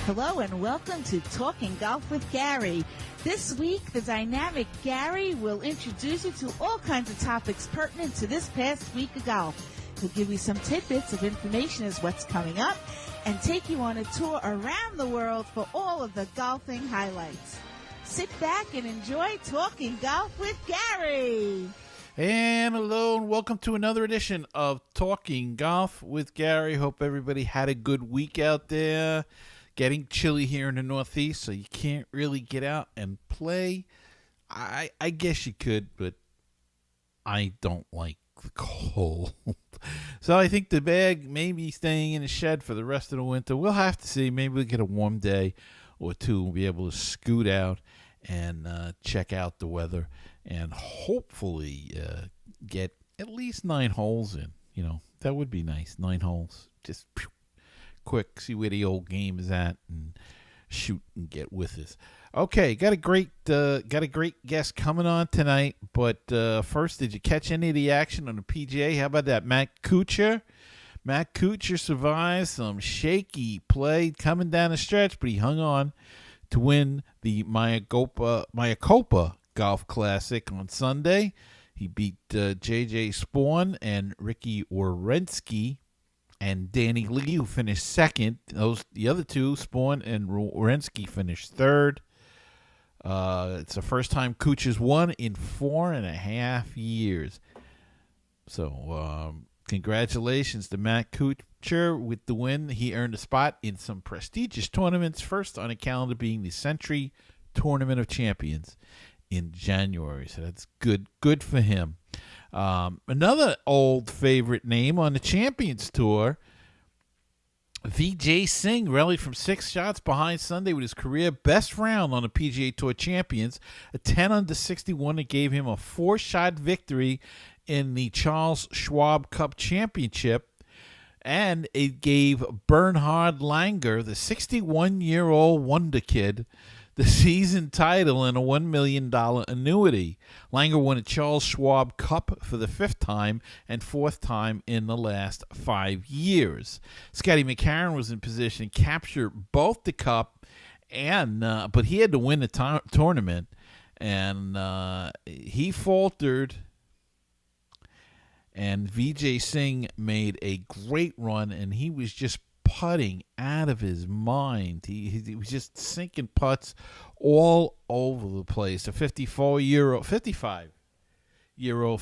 Hello and welcome to Talking Golf with Gary. This week, the dynamic Gary will introduce you to all kinds of topics pertinent to this past week of golf. He'll give you some tidbits of information as what's coming up and take you on a tour around the world for all of the golfing highlights. Sit back and enjoy Talking Golf with Gary. And hello and welcome to another edition of Talking Golf with Gary. Hope everybody had a good week out there. Getting chilly here in the Northeast, so you can't really get out and play. I guess you could, but I don't like the cold. So I think the bag may be staying in the shed for the rest of the winter. We'll have to see. Maybe we'll get a warm day or two. We'll be able to scoot out and check out the weather and hopefully get at least 9 holes in. You know, that would be nice. 9 holes. Just quick, see where the old game is at, and shoot and get with us. Okay, got a great guest coming on tonight. But first, did you catch any of the action on the PGA? How about that, Matt Kuchar? Matt Kuchar survived some shaky play coming down the stretch, but he hung on to win the Mayakoba Golf Classic on Sunday. He beat J.J. Spawn and Ricky Werenski and Danny Lee, who finished second. The other two, Spawn and Werenski, finished third. It's the first time Kuchar's won in 4.5 years. So congratulations to Matt Kuchar with the win. He earned a spot in some prestigious tournaments, first on the calendar being the Century Tournament of Champions in January. So that's good for him. Another old favorite name on the Champions Tour, Vijay Singh, rallied from 6 shots behind Sunday with his career best round on the PGA Tour Champions, a 10 under 61 that gave him a 4-shot victory in the Charles Schwab Cup Championship. And it gave Bernhard Langer, the 61-year-old wonder kid, the season title and a $1 million annuity. Langer won a Charles Schwab Cup for the 5th time and 4th time in the last 5 years. Scotty McCarron was in position to capture both the Cup, and but he had to win the tournament, and he faltered. And Vijay Singh made a great run, and he was just putting out of his mind. He was just sinking putts all over the place. A 55-year-old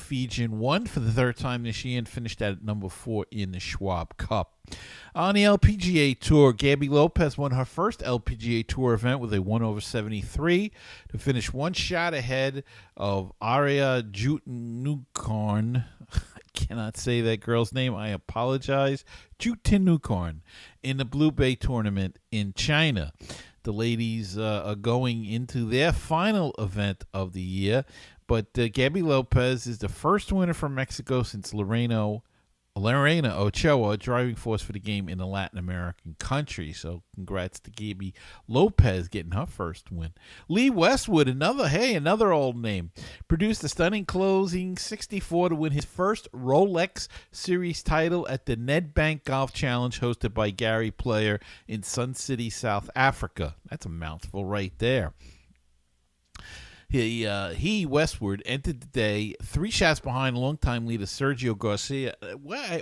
Fijian won for the 3rd time this year and finished at number 4 in the Schwab Cup. On the LPGA Tour, Gabby Lopez won her first LPGA Tour event with a 1/73 to finish 1 shot ahead of Arya Jutinugarn. Cannot say that girl's name. I apologize. Jutinugarn in the Blue Bay tournament in China. The ladies are going into their final event of the year, but Gabby Lopez is the first winner from Mexico since Lorena Ochoa, driving force for the game in a Latin American country. So congrats to Gabby Lopez getting her first win. Lee Westwood, another old name, produced a stunning closing 64 to win his first Rolex Series title at the Nedbank Golf Challenge hosted by Gary Player in Sun City, South Africa. That's a mouthful right there. Westwood, entered the day 3 shots behind longtime leader Sergio Garcia.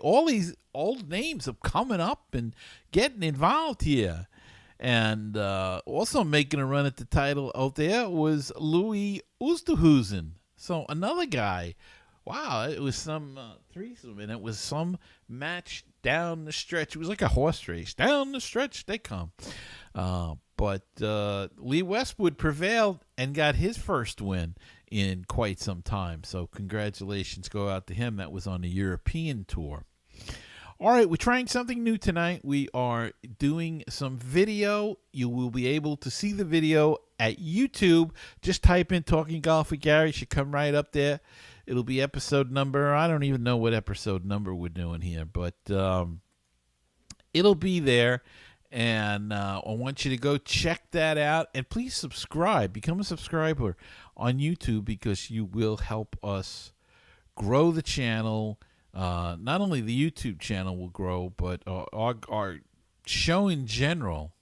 All these old names are coming up and getting involved here. And also making a run at the title out there was Louis Oosthuizen. So another guy. Wow, it was some threesome, and it was some match down the stretch. It was like a horse race. Down the stretch they come. But Lee Westwood prevailed and got his first win in quite some time. So congratulations go out to him. That was on the European Tour. All right, we're trying something new tonight. We are doing some video. You will be able to see the video at YouTube. Just type in Talking Golf with Gary. It should come right up there. It'll be episode number. I don't even know what episode number we're doing here, but it'll be there. And I want you to go check that out. And please subscribe. Become a subscriber on YouTube because you will help us grow the channel. Not only the YouTube channel will grow, but our show in general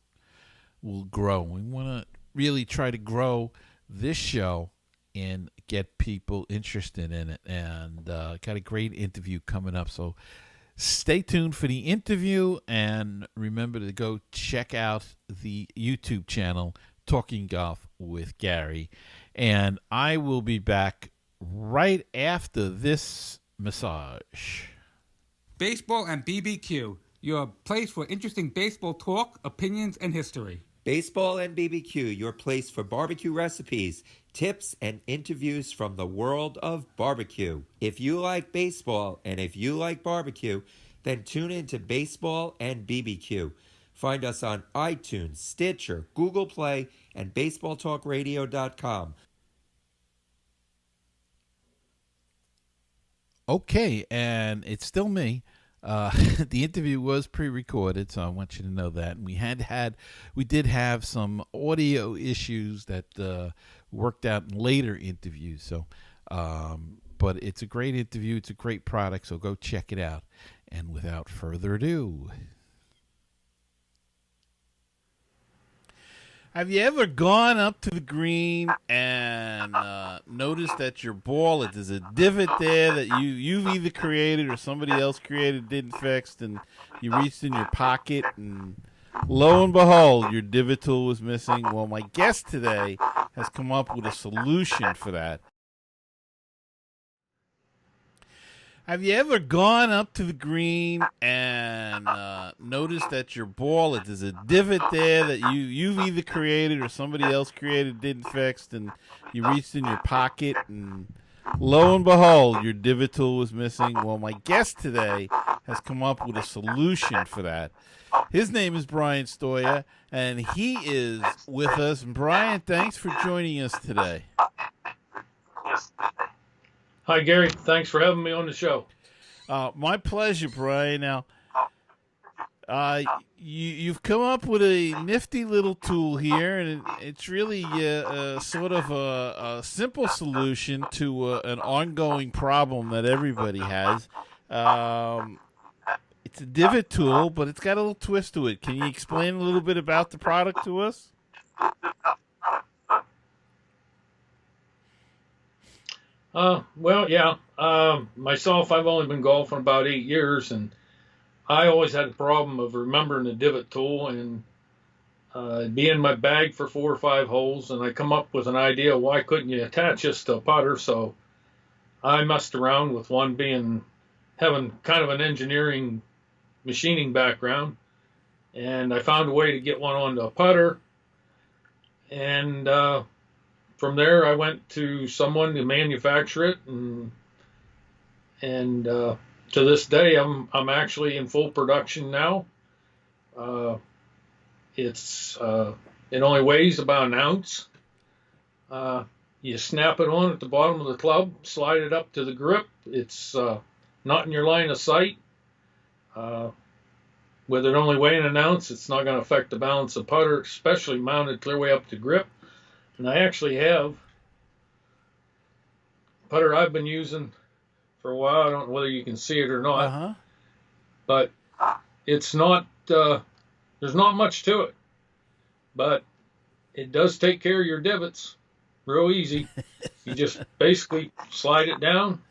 will grow. We want to really try to grow this show and get people interested in it. And got a great interview coming up. So stay tuned for the interview, and remember to go check out the YouTube channel, Talking Golf with Gary. And I will be back right after this massage. Baseball and BBQ, your place for interesting baseball talk, opinions, and history. Baseball and BBQ, your place for barbecue recipes, tips, and interviews from the world of barbecue. If you like baseball and if you like barbecue, then tune in to Baseball and BBQ. Find us on iTunes, Stitcher, Google Play, and BaseballTalkRadio.com. Okay, and it's still me. The interview was pre-recorded, so I want you to know that. And we did have some audio issues that worked out in later interviews. So, but it's a great interview. It's a great product. So go check it out. And without further ado, have you ever gone up to the green and noticed that your ball, there's a divot there that you've either created or somebody else created, didn't fix, and you reached in your pocket and lo and behold, your divot tool was missing? Well, my guest today has come up with a solution for that. Have you ever gone up to the green and noticed that your ball, there's a divot there that you've either created or somebody else created, didn't fix, and you reached in your pocket and lo and behold, your divot tool was missing? Well, my guest today has come up with a solution for that. His name is Brian Stoyer, and he is with us. And Brian, thanks for joining us today. Hi, Gary. Thanks for having me on the show. My pleasure, Brian. Now, you've come up with a nifty little tool here, and it's really sort of a simple solution to an ongoing problem that everybody has. It's a divot tool, but it's got a little twist to it. Can you explain a little bit about the product to us? Well, yeah. Myself, I've only been golfing about 8 years, and I always had a problem of remembering the divot tool, and it'd be in my bag for 4 or 5 holes, and I come up with an idea, why couldn't you attach this to a putter? So I messed around with one having kind of an engineering machining background, and I found a way to get one onto a putter, and from there, I went to someone to manufacture it, and to this day, I'm actually in full production now. It only weighs about an ounce. You snap it on at the bottom of the club, slide it up to the grip. It's not in your line of sight. With it only weighing an ounce, it's not going to affect the balance of putter, especially mounted clear way up to grip. And I actually have putter I've been using for a while. I don't know whether you can see it or not, but it's not. There's not much to it, but it does take care of your divots real easy. You just basically slide it down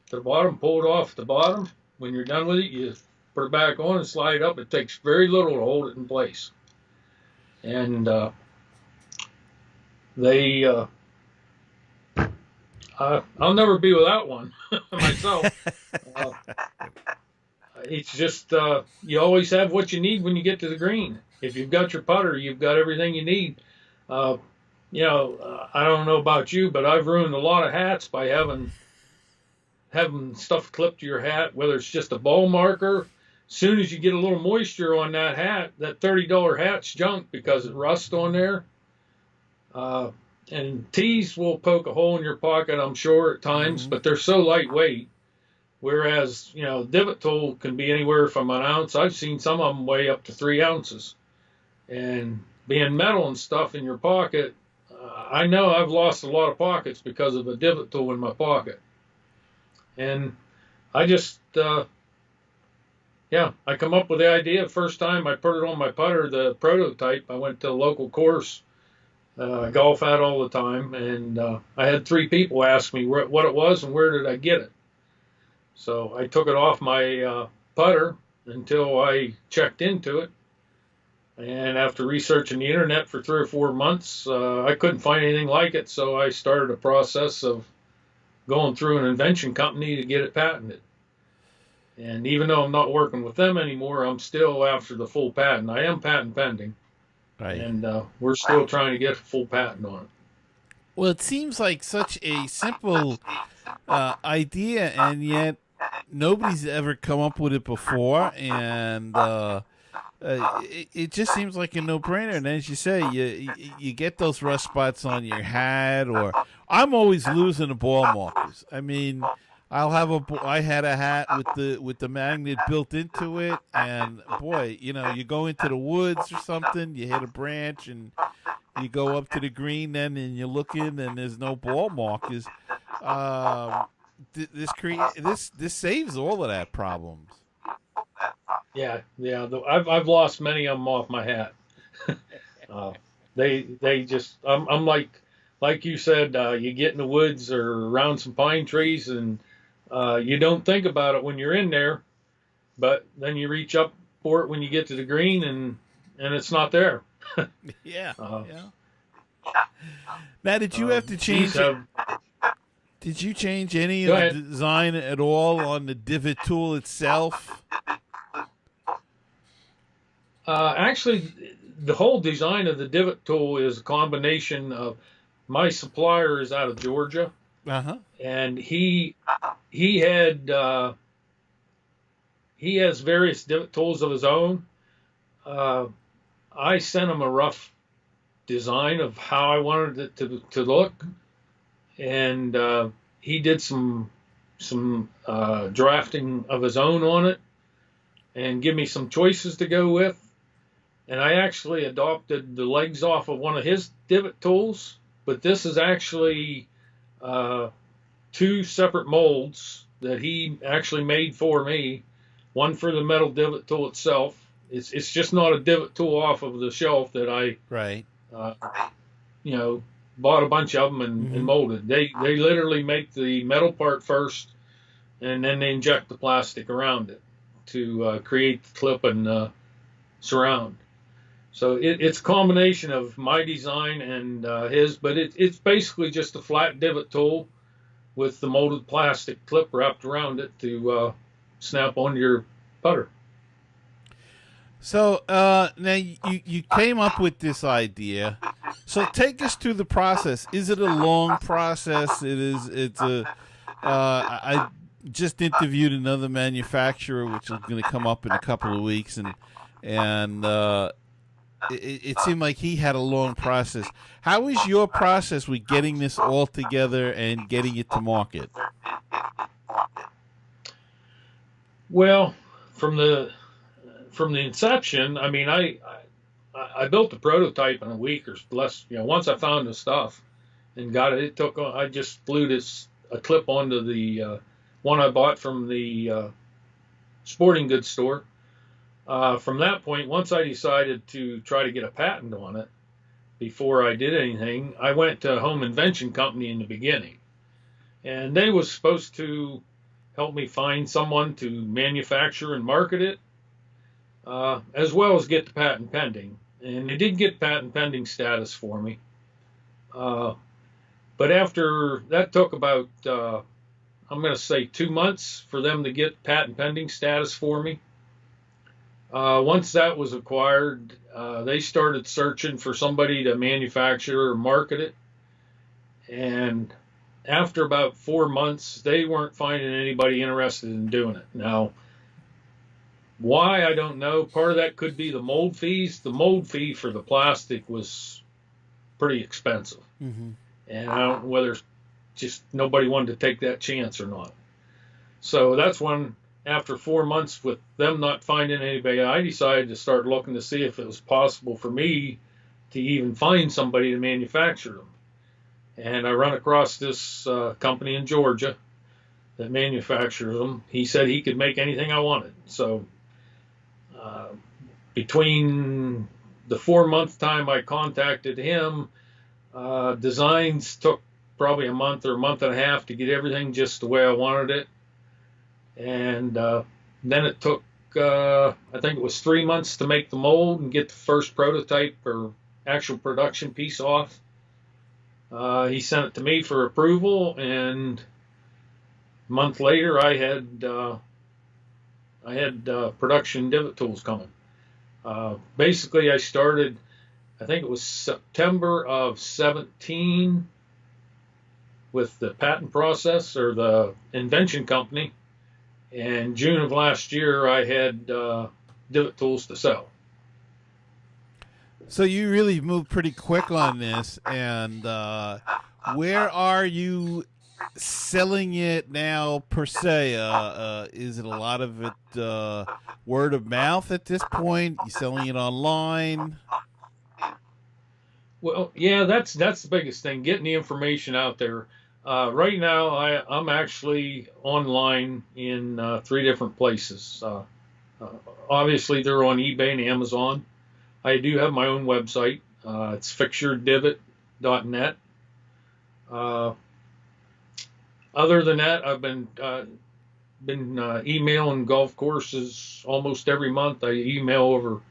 to the bottom, pull it off at the bottom. When you're done with it, you put it back on and slide it up. It takes very little to hold it in place, and I'll never be without one myself. It's just you always have what you need when you get to the green. If you've got your putter, you've got everything you need. I don't know about you, but I've ruined a lot of hats by having stuff clipped to your hat, whether it's just a ball marker. As soon as you get a little moisture on that hat, that $30 hat's junk because it rusts on there. And tees will poke a hole in your pocket, I'm sure, at times, but they're so lightweight. Whereas, divot tool can be anywhere from an ounce. I've seen some of them weigh up to 3 ounces. And being metal and stuff in your pocket, I know I've lost a lot of pockets because of a divot tool in my pocket. And I just yeah, I come up with the idea. First time I put it on my putter, the prototype. I went to a local course. I golf out all the time, and I had three people ask me what it was and where did I get it. So I took it off my putter until I checked into it. And after researching the internet for 3 or 4 months, I couldn't find anything like it. So I started a process of going through an invention company to get it patented. And even though I'm not working with them anymore, I'm still after the full patent. I am patent pending, Right. and we're still trying to get a full patent on it. Well, it seems like such a simple idea, and yet nobody's ever come up with it before, and it just seems like a no-brainer. And as you say, you get those rust spots on your hat, or I'm always losing the ball markers. I mean, I had a hat with the magnet built into it, and boy, you go into the woods or something, you hit a branch, and you go up to the green, then, and you look in, and there's no ball markers. This saves all of that problems. Yeah, yeah. I've lost many of them off my hat. They just I'm like you said, you get in the woods or around some pine trees, and you don't think about it when you're in there, but then you reach up for it when you get to the green, and it's not there. Yeah. Uh, Yeah. Now, did you have to change? have- Did you change any Go of ahead. the design at all on the divot tool itself? Actually, the whole design of the divot tool is a combination of my supplier is out of Georgia, Uh-huh. and he has various divot tools of his own. Uh, I sent him a rough design of how I wanted it to look, and he did some drafting of his own on it, and give me some choices to go with. And I actually adopted the legs off of one of his divot tools, but this is actually two separate molds that he actually made for me. One for the metal divot tool itself. It's just not a divot tool off of the shelf that I Right. uh, bought a bunch of them and molded. They literally make the metal part first, and then they inject the plastic around it to create the clip and surround. So it's a combination of my design and his, but it's basically just a flat divot tool with the molded plastic clip wrapped around it to snap onto your putter. So now you came up with this idea. So take us through the process. Is it a long process? It's a. I just interviewed another manufacturer, which is going to come up in a couple of weeks, and it seemed like he had a long process. How is your process with getting this all together and getting it to market? Well, from the inception, I mean, I built the prototype in a week or less. Once I found the stuff and got it, I just glued a clip onto the one I bought from the sporting goods store. From that point, once I decided to try to get a patent on it, before I did anything, I went to a home invention company in the beginning, and they was supposed to help me find someone to manufacture and market it, as well as get the patent pending. And they did get patent pending status for me. But after that took about, I'm going to say 2 months for them to get patent pending status for me. Once that was acquired, they started searching for somebody to manufacture or market it. And after about 4 months, they weren't finding anybody interested in doing it. Now, why, I don't know. Part of that could be the mold fees. The mold fee for the plastic was pretty expensive. Mm-hmm. And I don't know whether just nobody wanted to take that chance or not. So that's when, after 4 months with them not finding anybody, I decided to start looking to see if it was possible for me to even find somebody to manufacture them. And I run across this company in Georgia that manufactures them. He said he could make anything I wanted. So Uh, Between the 4 month time I contacted him, designs took probably a month or a month and a half to get everything just the way I wanted it. And then it took, I think it was 3 months to make the mold and get the first prototype or actual production piece off. He sent it to me for approval, and a month later I had production divot tools coming. Basically, I started, I think it was September of 17 with the patent process or the invention company. And June of last year, I had divot tools to sell. So you really moved pretty quick on this, and where are you selling it now per se? Is it a lot of it word of mouth at this point? You selling it online? Well, yeah, that's the biggest thing, getting the information out there. Right now, I'm actually online in 3 different places. Obviously, they're on eBay and Amazon. I do have my own website. It's fixturedivot.net. Other than that, I've been emailing golf courses almost every month. I email over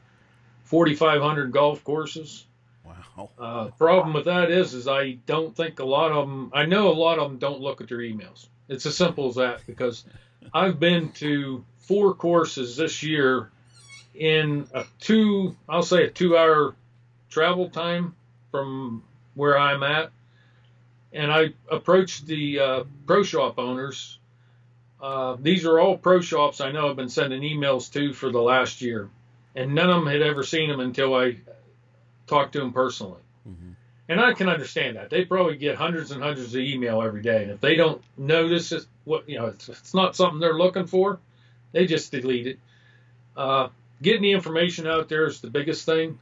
4,500 golf courses. Wow. Problem with that is I don't think a lot of them. I know a lot of them don't look at their emails. It's as simple as that, because I've been to 4 courses this year in I'll say a 2-hour travel time from where I'm at. And I approached the pro shop owners. These are all pro shops I know I've been sending emails to for the last year. And none of them had ever seen them until I talked to them personally. Mm-hmm. And I can understand that. They probably get hundreds and hundreds of email every day. And if they don't notice it, it's not something they're looking for, they just delete it. Getting the information out there is the biggest thing.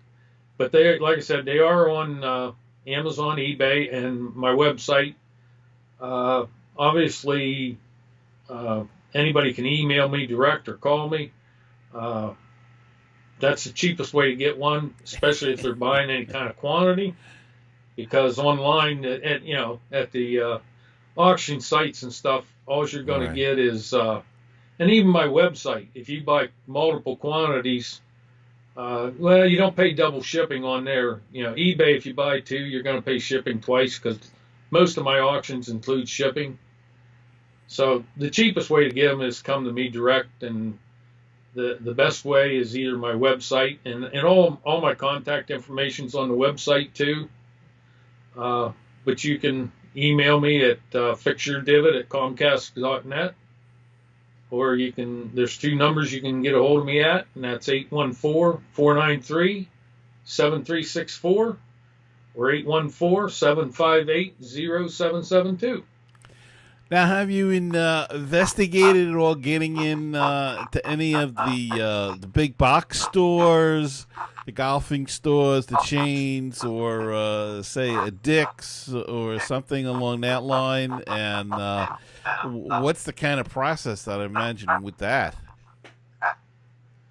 But they, like I said, they are on Amazon, eBay, and my website. Obviously, anybody can email me direct or call me. That's the cheapest way to get one, especially if they're buying any kind of quantity, because online at the auction sites and stuff, all you're going to get is, and even my website, if you buy multiple quantities, you don't pay double shipping on there. eBay, if you buy 2, you're going to pay shipping twice, because most of my auctions include shipping. So the cheapest way to get them is come to me direct, and the best way is either my website, and all my contact information's on the website too. But you can email me at fixturedivot@comcast.net, or there's 2 numbers you can get a hold of me at, and that's 814-493-7364 or 814-758-0772. Now, have you investigated at all getting in to any of the big box stores, the golfing stores, the chains, or say a Dick's or something along that line? And what's the kind of process that I imagine with that?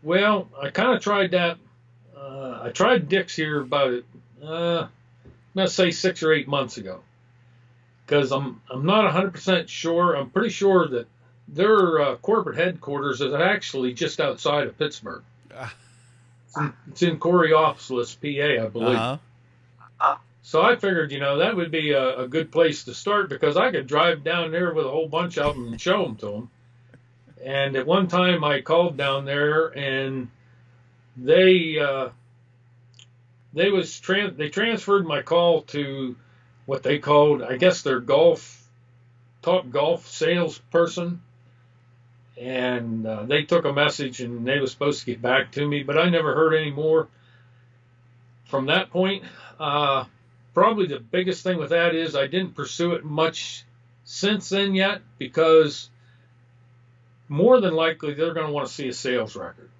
Well, I kind of tried that. I tried Dick's here about let's say 6 or 8 months ago, because I'm not 100% sure. I'm pretty sure that their corporate headquarters is actually just outside of Pittsburgh. It's in Coriopolis, PA, I believe. Uh-huh. So I figured, that would be a good place to start, because I could drive down there with a whole bunch of them and show them to them. And at one time I called down there, and they transferred my call to what they called, I guess, their top golf salesperson. And they took a message, and they were supposed to get back to me, but I never heard any more from that point. Probably the biggest thing with that is I didn't pursue it much since then yet, because more than likely they're going to want to see a sales record.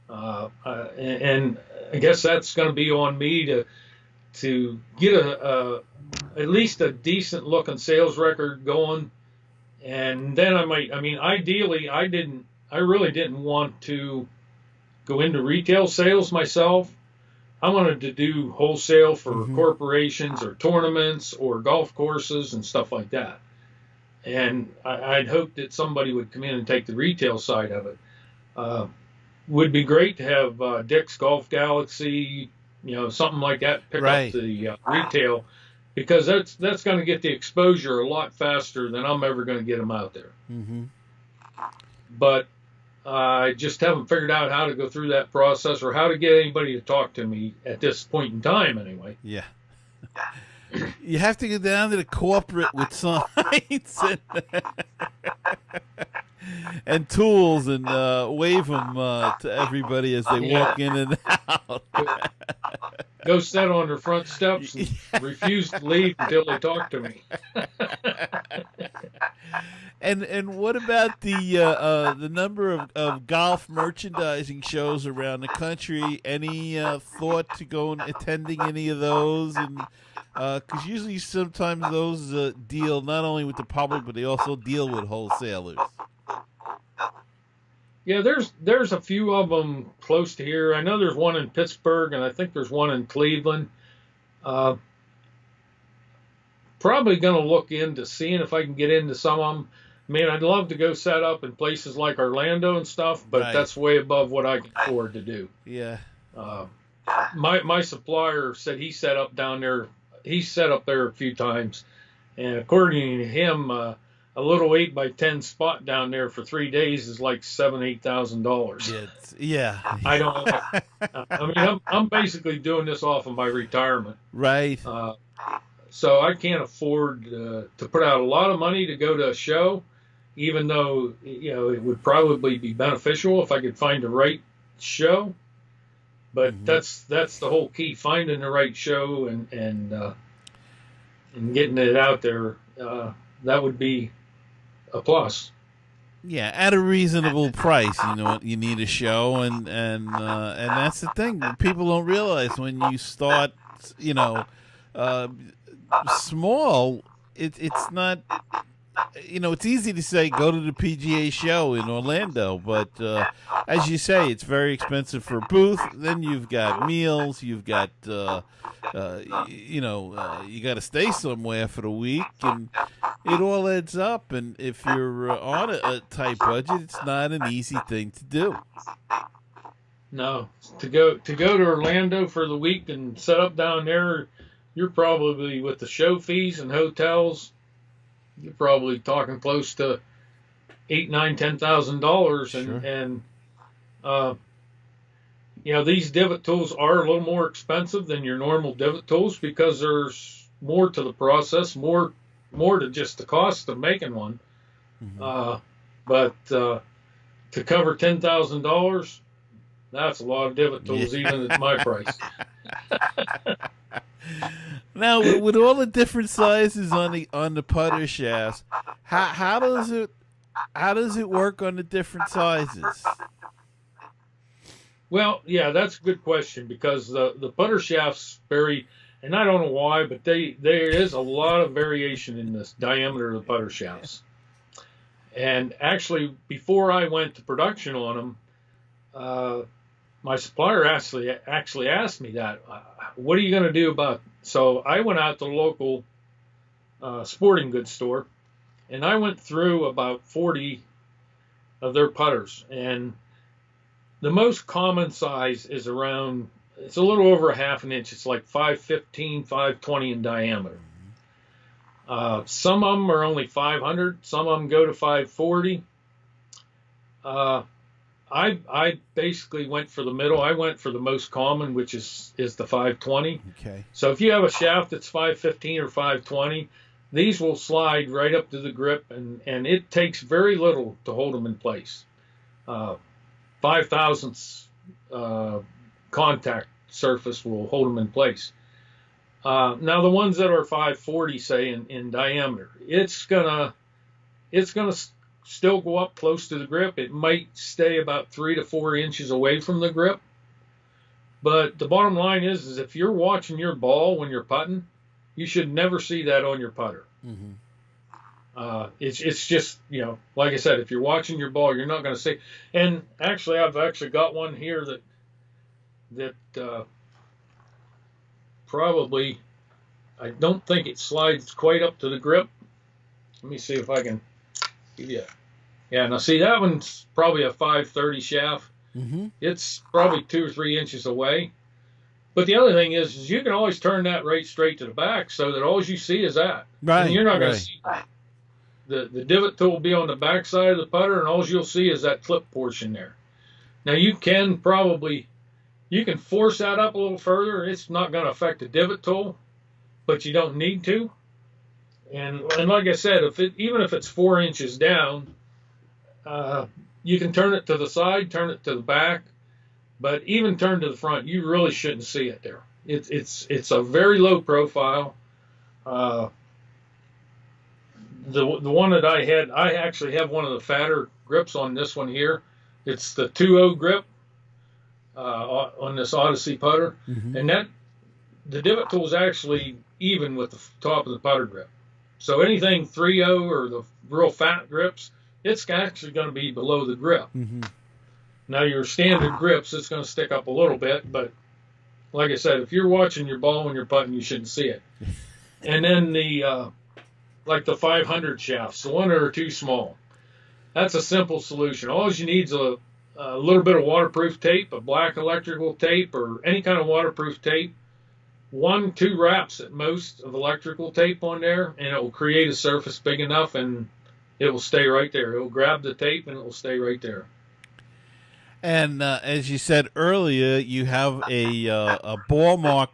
And I guess that's going to be on me to get at least a decent looking sales record going. And then ideally I I really didn't want to go into retail sales myself. I wanted to do wholesale for corporations or tournaments or golf courses and stuff like that. And I'd hoped that somebody would come in and take the retail side of it. Would be great to have Dick's Golf Galaxy, something like that, pick up the retail, because that's going to get the exposure a lot faster than I'm ever going to get them out there. But I just haven't figured out how to go through that process or how to get anybody to talk to me at this point in time, anyway. Yeah. You have to go down to the corporate with signs and tools and wave them to everybody as they walk in and out. Go sit on their front steps and refuse to leave until they talk to me. And what about the number of golf merchandising shows around the country? Any thought to go and attending any of those? And because usually sometimes those deal not only with the public, but they also deal with wholesalers. Yeah, there's a few of them close to here. I know there's one in Pittsburgh, and I think there's one in Cleveland. Probably going to look into seeing if I can get into some of them. I mean, I'd love to go set up in places like Orlando and stuff, but that's way above what I can afford to do. Yeah. My supplier said he set up down there. He set up there a few times, and according to him, a little 8x10 spot down there for 3 days is like $8,000. Yeah. I don't. I mean, I'm basically doing this off of my retirement. Right. So I can't afford to put out a lot of money to go to a show, even though it would probably be beneficial if I could find the right show. But that's the whole key: finding the right show and getting it out there. That would be a plus. Yeah, at a reasonable price. You need a show, and that's the thing. People don't realize when you start, small. It's not. It's easy to say go to the PGA show in Orlando, but as you say, it's very expensive for a booth. Then you've got meals, you've got you got to stay somewhere for the week, and it all adds up. And if you're on a tight budget, it's not an easy thing to do. No, to go to Orlando for the week and set up down there, you're probably, with the show fees and hotels, you're probably talking close to $8,000, $10,000, and these divot tools are a little more expensive than your normal divot tools because there's more to the process, more to just the cost of making one. But to cover $10,000, that's a lot of divot tools, even at my price. Now, with all the different sizes on the putter shafts, how does it work on the different sizes? Well, yeah, that's a good question, because the putter shafts vary, and I don't know why, but there is a lot of variation in the diameter of the putter shafts. And actually, before I went to production on them, my supplier actually asked me that. What are you going to do about it? So I went out to the local sporting goods store, and I went through about 40 of their putters. And the most common size is it's a little over a half an inch. It's like 515, 520 in diameter. Some of them are only 500. Some of them go to 540. I basically went for the middle. I went for the most common, which is the 520. Okay. So if you have a shaft that's 515 or 520, these will slide right up to the grip, and it takes very little to hold them in place. 5 thousandths contact surface will hold them in place. Now the ones that are 540, say in diameter, it's gonna still go up close to the grip. It might stay about 3 to 4 inches away from the grip. But the bottom line is if you're watching your ball when you're putting, you should never see that on your putter. It's just, like I said, if you're watching your ball, you're not going to see. And actually, I've actually got one here that probably, I don't think it slides quite up to the grip. Let me see if I can give you. Yeah, now see, that one's probably a 530 shaft. Mm-hmm. It's probably 2 or 3 inches away. But the other thing is you can always turn that right straight to the back so that all you see is that. Right. And you're not going to right. see the divot tool will be on the back side of the putter, and all you'll see is that clip portion there. Now you can force that up a little further. It's not going to affect the divot tool, but you don't need to. And like I said, even if it's 4 inches down, you can turn it to the side, turn it to the back, but even turn to the front, you really shouldn't see it there. It's a very low profile. The one that I had, I actually have one of the fatter grips on this one here. It's the 2.0 grip on this Odyssey putter, Mm-hmm. and the divot tool is actually even with the top of the putter grip. So anything 3.0 or the real fat grips, it's actually going to be below the grip. Mm-hmm. Now your standard grips, it's going to stick up a little bit, but like I said, if you're watching your ball when you're putting, you shouldn't see it. And then like the 500 shafts, the one that are too small, that's a simple solution. All you need is a little bit of waterproof tape, a black electrical tape, or any kind of waterproof tape. 1-2 wraps at most of electrical tape on there, and it will create a surface big enough, and it will stay right there. It will grab the tape, and it will stay right there. And as you said earlier, you have a ball mark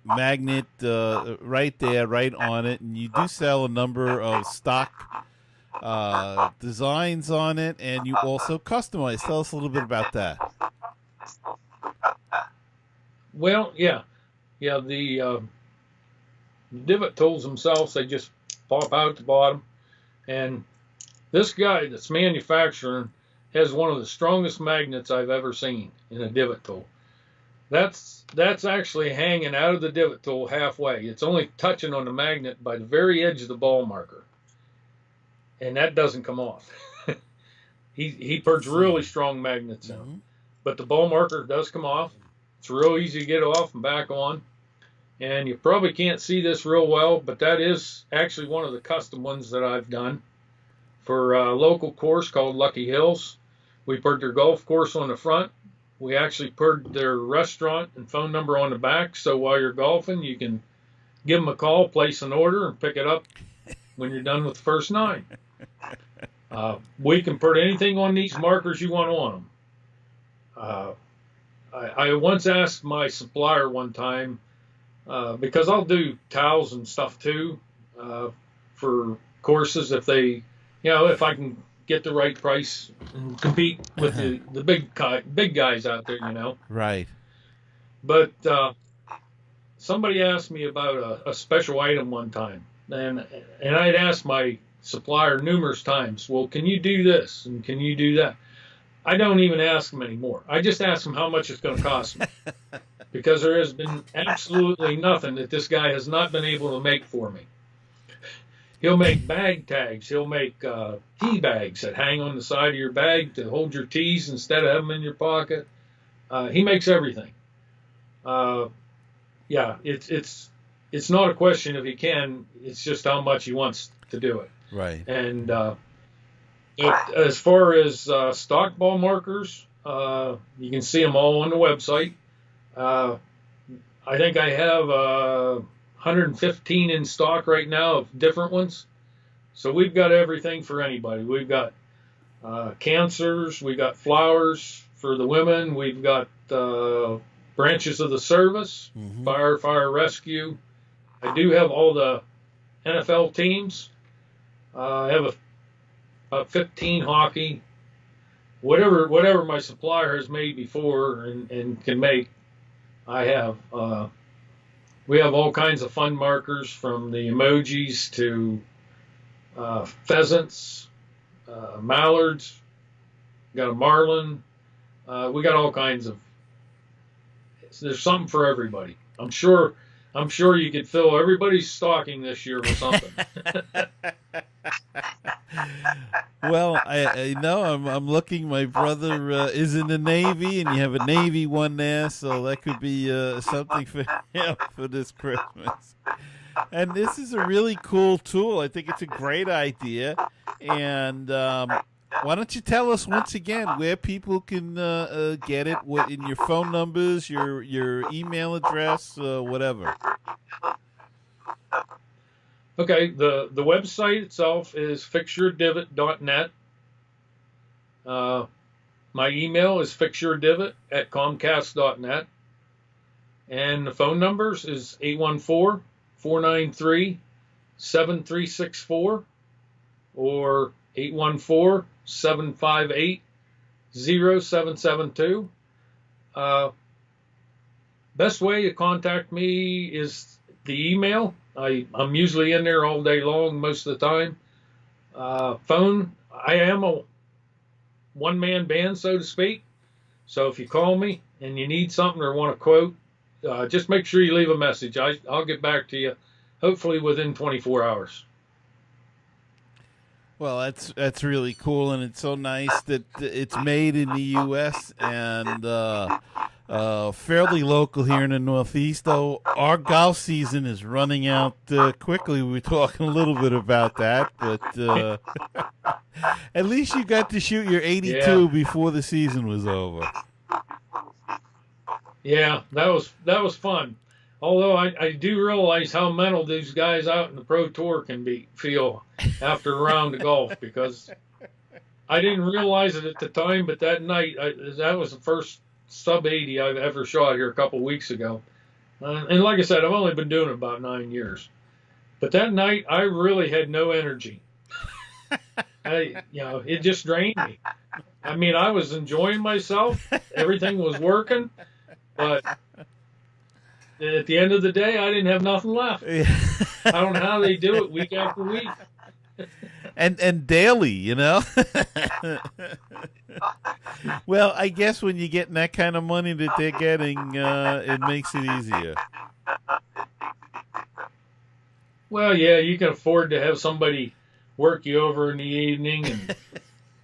magnet right there, right on it, and you do sell a number of stock designs on it, and you also customize. Tell us a little bit about that. Well, yeah, the divot tools themselves, they just pop out at the bottom, and this guy that's manufacturing has one of the strongest magnets I've ever seen in a divot tool. That's actually hanging out of the divot tool halfway. It's only touching on the magnet by the very edge of the ball marker, and that doesn't come off. he puts really strong magnets in them, but the ball marker does come off. It's real easy to get off and back on. And you probably can't see this real well, but that is actually one of the custom ones that I've done for a local course called Lucky Hills. We put their golf course on the front. We actually put their restaurant and phone number on the back, so while you're golfing, you can give them a call, place an order, and pick it up when you're done with the first 9. We can put anything on these markers you want on them. I once asked my supplier one time, because I'll do towels and stuff too for courses if if I can get the right price and compete with the big guys out there, Right. But somebody asked me about a special item one time, and I'd asked my supplier numerous times, well, can you do this and can you do that? I don't even ask them anymore. I just ask them how much it's going to cost me, because there has been absolutely nothing that this guy has not been able to make for me. He'll make bag tags. He'll make tea bags that hang on the side of your bag to hold your teas instead of having them in your pocket. He makes everything. It's not a question if he can. It's just how much he wants to do it. Right. And as far as stock ball markers, you can see them all on the website. I think I have 115 in stock right now of different ones. So we've got everything for anybody. We've got cancers, we've got flowers for the women, we've got branches of the service, fire rescue. I do have all the NFL teams. I have about 15 hockey. Whatever my supplier has made before and can make, I have. We have all kinds of fun markers, from the emojis to pheasants, mallards. Got a marlin. We got all kinds of. There's something for everybody. I'm sure I'm sure you could fill everybody's stocking this year with something. Well, I know I'm looking. My brother is in the Navy, and you have a Navy one there, so that could be something for him for this Christmas. And this is a really cool tool. I think it's a great idea. And why don't you tell us once again where people can get it? What in your phone numbers, your email address, whatever. Okay, the website itself is fixyourdivot.net. My email is fixyourdivot@comcast.net. And the phone numbers is 814-493-7364 or 814-758-0772. Best way to contact me is the email. I'm usually in there all day long, most of the time. Phone, I am a one-man band, so to speak. So if you call me and you need something or want a quote, just make sure you leave a message. I'll get back to you, hopefully within 24 hours. Well, that's really cool, and it's so nice that it's made in the U.S. and fairly local here in the Northeast. Though our golf season is running out quickly. We were talking a little bit about that, but at least you got to shoot your 82 before the season was over. Yeah, that was fun. Although I do realize how mental these guys out in the Pro Tour can feel after a round of golf, because I didn't realize it at the time, but that night, that was the first sub 80 I've ever shot here a couple weeks ago. And like I said, I've only been doing it about 9 years. But that night, I really had no energy. It just drained me. I mean, I was enjoying myself. Everything was working. But at the end of the day, I didn't have nothing left. I don't know how they do it week after week. And daily, you know. Well, I guess when you're getting that kind of money that they're getting, it makes it easier. Well, yeah, you can afford to have somebody work you over in the evening and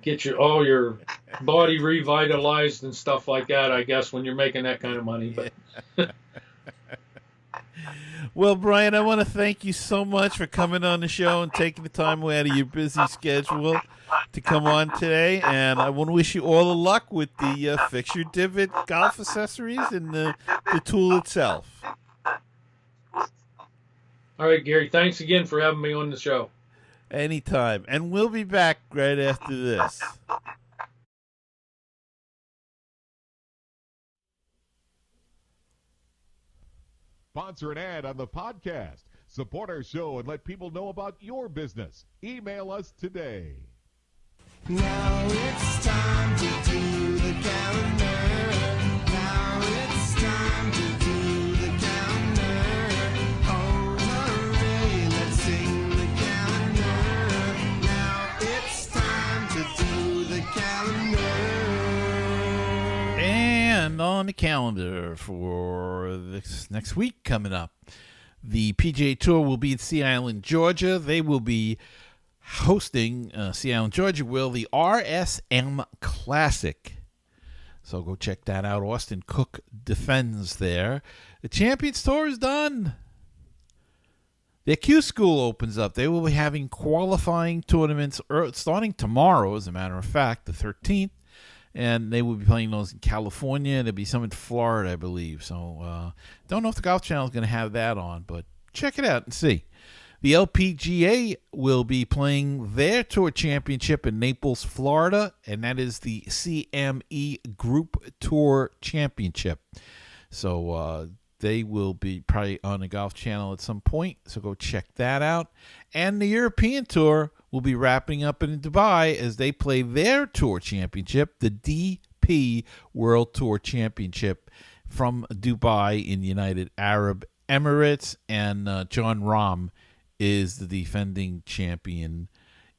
get all your body revitalized and stuff like that, I guess, when you're making that kind of money. But Well, Brian, I want to thank you so much for coming on the show and taking the time out of your busy schedule to come on today. And I want to wish you all the luck with the Fix Your Divot golf accessories and the tool itself. All right, Gary, thanks again for having me on the show. Anytime. And we'll be back right after this. Sponsor an ad on the podcast. Support our show and let people know about your business. Email us today. Now it's time to do the calendar. Now it's time to do the calendar. Oh, hooray, let's sing the calendar. Now it's time to do the calendar. And on the calendar for this next week coming up, the PGA Tour will be at Sea Island, Georgia. They will be hosting, Sea Island, Georgia, the RSM Classic. So go check that out. Austin Cook defends there. The Champions Tour is done. The Q School opens up. They will be having qualifying tournaments starting tomorrow, as a matter of fact, the 13th. And they will be playing those in California. There'll be some in Florida, I believe. So don't know if the Golf Channel is going to have that on, but check it out and see. The LPGA will be playing their Tour Championship in Naples, Florida, and that is the CME Group Tour Championship. So they will be probably on the Golf Channel at some point, so go check that out. And the European Tour will be wrapping up in Dubai as they play their Tour Championship, the DP World Tour Championship from Dubai in the United Arab Emirates, and John Rahm is the defending champion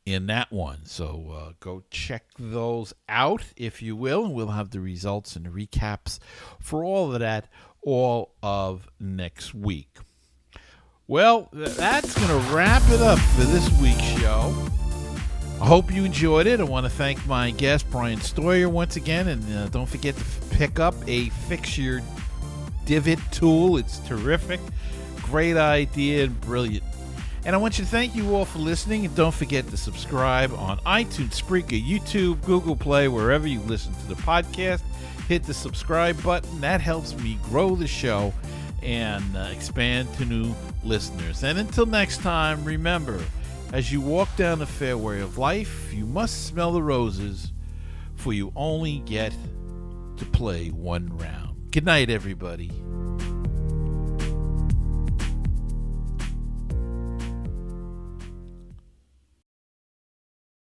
in that one. So go check those out, if you will, and we'll have the results and the recaps for all of that all of next week. Well, that's going to wrap it up for this week's show. I hope you enjoyed it. I want to thank my guest, Brian Stoyer, once again. And don't forget to pick up a Fix Your Divot tool. It's terrific. Great idea and brilliant. And I want you to thank you all for listening. And don't forget to subscribe on iTunes, Spreaker, YouTube, Google Play, wherever you listen to the podcast. Hit the subscribe button. That helps me grow the show and expand to new listeners. And until next time, remember, as you walk down the fairway of life, you must smell the roses, for you only get to play one round. Good night, everybody.